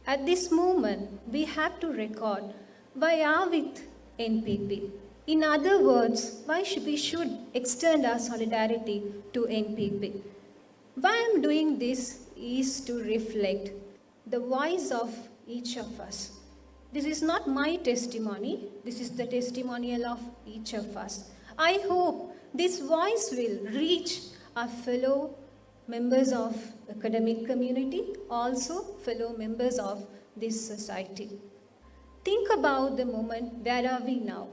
At this moment, we have to record why are with NPP. In other words, why we should extend our solidarity to NPP. Why I'm doing this is to reflect the voice of each of us. This is not my testimony, this is the testimonial of each of us. I hope this voice will reach our fellow members of academic community, also fellow members of this society. Think about the moment, where are we now?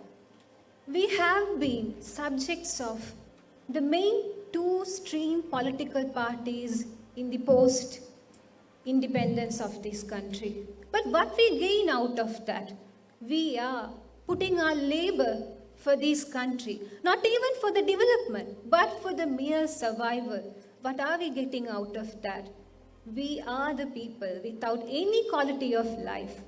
We have been subjects of the main two-stream political parties in the post-independence of this country. But what we gain out of that? We are putting our labor for this country, not even for the development, but for the mere survival. What are we getting out of that? We are the people without any quality of life.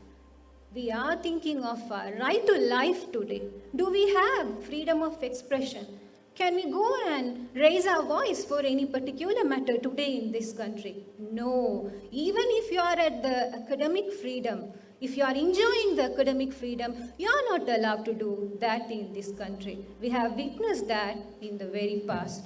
We are thinking of our right to life today. Do we have freedom of expression? Can we go and raise our voice for any particular matter today in this country? No. Even if you are at the academic freedom, if you are enjoying the academic freedom, you are not allowed to do that in this country. We have witnessed that in the very past.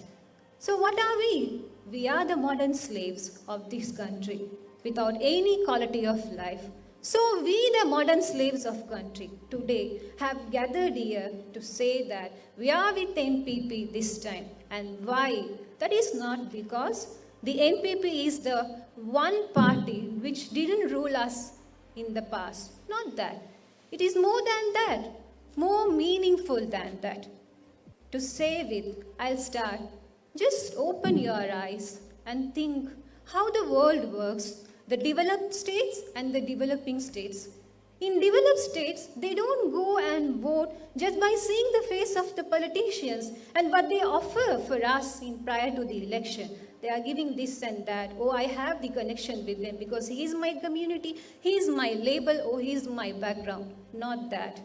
So what are we? We are the modern slaves of this country without any quality of life. So we, the modern slaves of country today, have gathered here to say that we are with NPP this time. And why? That is not because the NPP is the one party which didn't rule us in the past. Not that. It is more than that, more meaningful than that. To say with, I'll start. Just open your eyes and think how the world works, the developed states and the developing states. In developed states, they don't go and vote just by seeing the face of the politicians and what they offer for us prior to the election. They are giving this and that. Oh, I have the connection with them because he is my community, he is my label, or he is my background. Not that.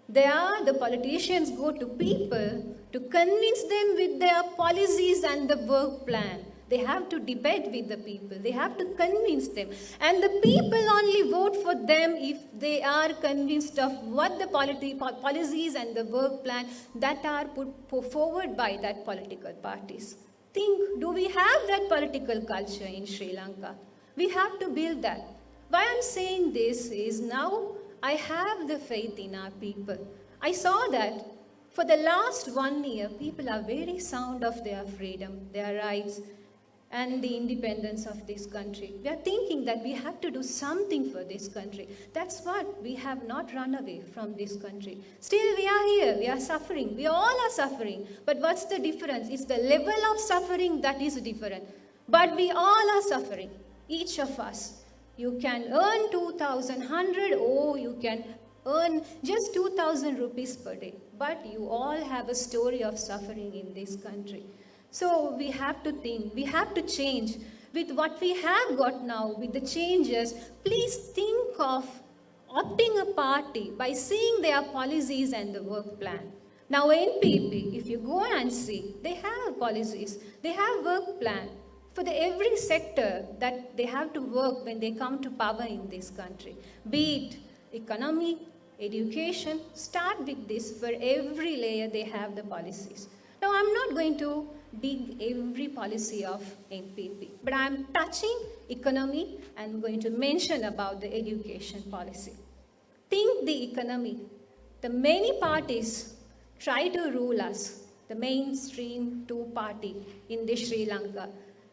The politicians go to people to convince them with their policies and the work plan. They have to debate with the people. They have to convince them. And the people only vote for them if they are convinced of what the policies and the work plan that are put forward by that political parties. Think, do we have that political culture in Sri Lanka? We have to build that. Why I'm saying this is now I have the faith in our people. I saw that for the last 1 year, people are very sound of their freedom, their rights, and the independence of this country. We are thinking that we have to do something for this country. That's what we have not run away from this country. Still we are here, we are suffering, we all are suffering. But what's the difference? It's the level of suffering that is different. But we all are suffering, each of us. You can earn 2,100 or you can earn just 2,000 rupees per day. But you all have a story of suffering in this country. So we have to think, we have to change. With what we have got now, with the changes, please think of opting a party by seeing their policies and the work plan. Now NPP, if you go and see, they have policies, they have work plan for every sector that they have to work when they come to power in this country. Be it economy, education, start with this. For every layer they have the policies. Now I'm not going to dig every policy of NPP, but I'm touching economy and going to mention about the education policy. Think the economy. The many parties try to rule us, the mainstream two-party in the Sri Lanka.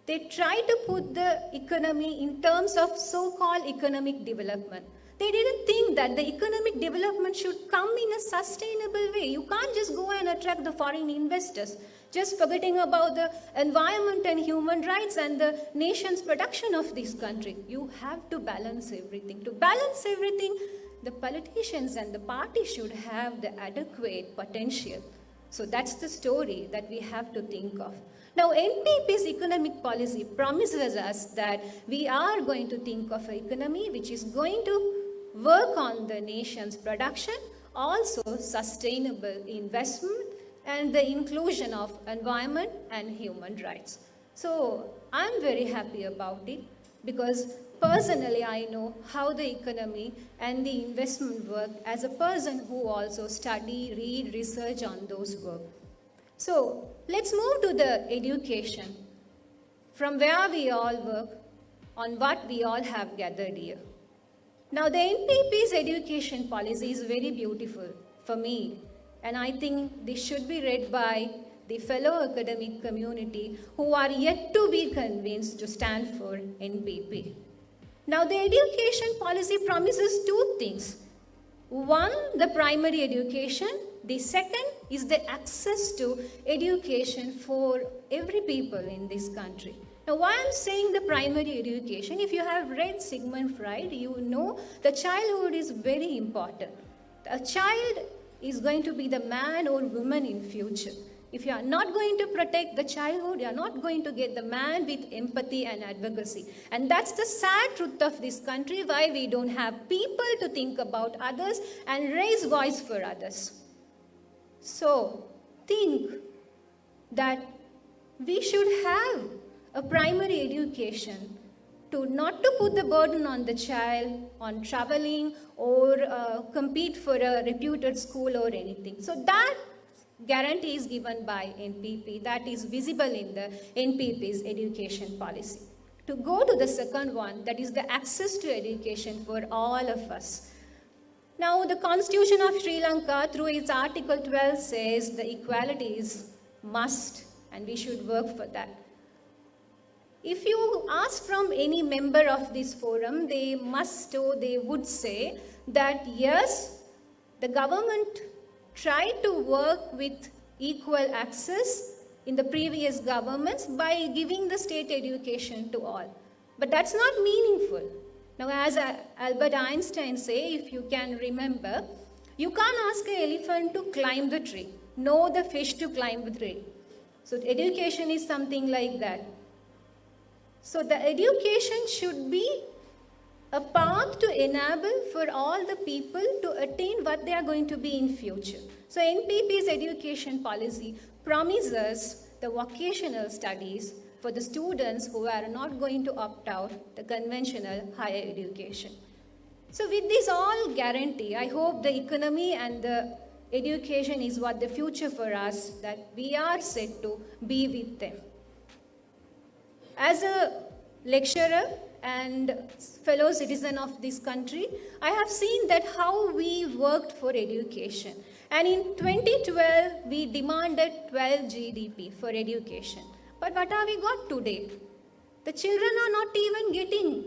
They try to put the economy in terms of so-called economic development. They didn't think that the economic development should come in a sustainable way. You can't just go and attract the foreign investors, just forgetting about the environment and human rights and the nation's production of this country. You have to balance everything. To balance everything, the politicians and the parties should have the adequate potential. So that's the story that we have to think of. Now, NPP's economic policy promises us that we are going to think of an economy which is going to work on the nation's production, also sustainable investment, and the inclusion of environment and human rights. So I'm very happy about it because Personally, I know how the economy and the investment work as a person who also study, read, research on those work. So let's move to the education, from where we all work on what we all have gathered here. Now, the NPP's education policy is very beautiful for me, and I think this should be read by the fellow academic community who are yet to be convinced to stand for NPP. Now, the education policy promises two things. One, the primary education. The second is the access to education for every people in this country. Now, why I'm saying the primary education, if you have read Sigmund Freud, you know the childhood is very important. A child is going to be the man or woman in future. If you are not going to protect the childhood, you are not going to get the man with empathy and advocacy. And that's the sad truth of this country, why we don't have people to think about others and raise voice for others. So, think that we should have a primary education to not to put the burden on the child on traveling or compete for a reputed school or anything. So that guarantee is given by NPP, that is visible in the NPP's education policy. To go to the second one, that is the access to education for all of us. Now, the Constitution of Sri Lanka, through its Article 12, says the equality is must, and we should work for that. If you ask from any member of this forum, they would say that yes, the government tried to work with equal access in the previous governments by giving the state education to all. But that's not meaningful. Now, as Albert Einstein say, if you can remember, you can't ask an elephant to climb the tree, nor the fish to climb the tree. So education is something like that. So the education should be a path to enable for all the people to attain what they are going to be in future. So NPP's education policy promises the vocational studies for the students who are not going to opt out the conventional higher education. So with this all guarantee, I hope the economy and the education is what the future for us, that we are set to be with them. As a lecturer and fellow citizen of this country, I have seen that how we worked for education. And in 2012, we demanded 12 GDP for education. But what have we got today? The children are not even getting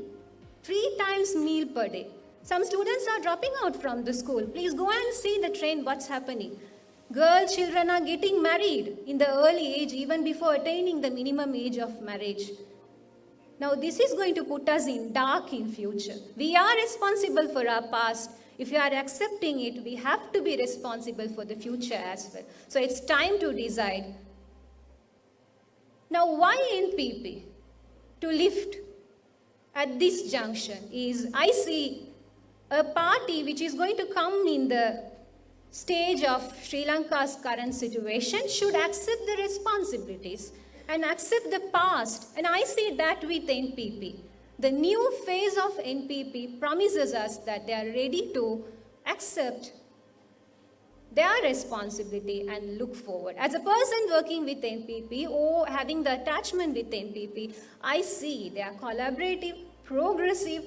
3 times meal per day. Some students are dropping out from the school. Please go and see the trend, what's happening. Girl children are getting married in the early age, even before attaining the minimum age of marriage. Now, this is going to put us in dark in future. We are responsible for our past. If you are accepting it, we have to be responsible for the future as well. So it's time to decide. Now, why NPP? To lift at this junction is, I see a party which is going to come in the stage of Sri Lanka's current situation should accept the responsibilities and accept the past. And I see that with NPP. The new phase of NPP promises us that they are ready to accept their responsibility and look forward. As a person working with NPP or having the attachment with NPP, I see they are collaborative, progressive,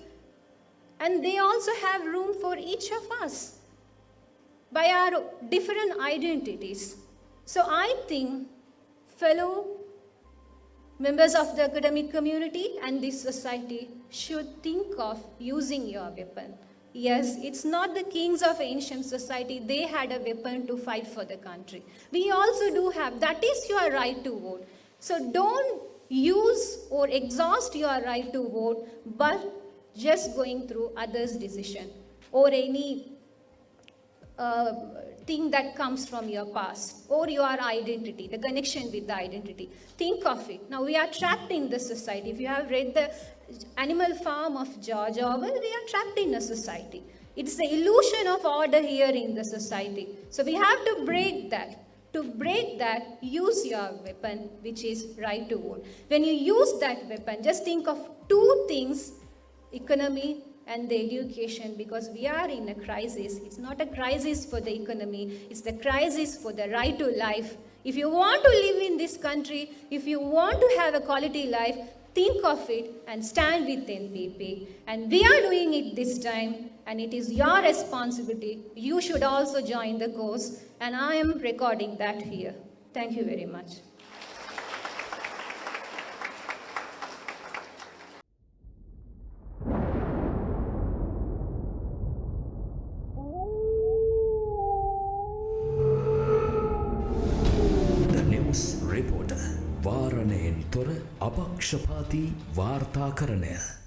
and they also have room for each of us by our different identities. So I think fellow members of the academic community and this society should think of using your weapon. Yes, it's not the kings of ancient society. They had a weapon to fight for the country. We also do have. That is your right to vote. So don't use or exhaust your right to vote, but just going through others' decision or any thing that comes from your past or your identity, the connection with the identity. Think of it. Now, we are trapped in the society. If you have read the Animal Farm of George Orwell, we are trapped in a society. It's the illusion of order here in the society. So we have to break that. To break that, use your weapon, which is right to vote. When you use that weapon, just think of 2 things economy and the education, because we are in a crisis. It's not a crisis for the economy, it's the crisis for the right to life. If you want to live in this country, if you want to have a quality life, think of it and stand with NPP. And we are doing it this time, and it is your responsibility. You should also join the cause, and I am recording that here. Thank you very much. The News Reporter. වාරණයෙන් තොර අපක්ෂපාතී වාර්තාකරණය.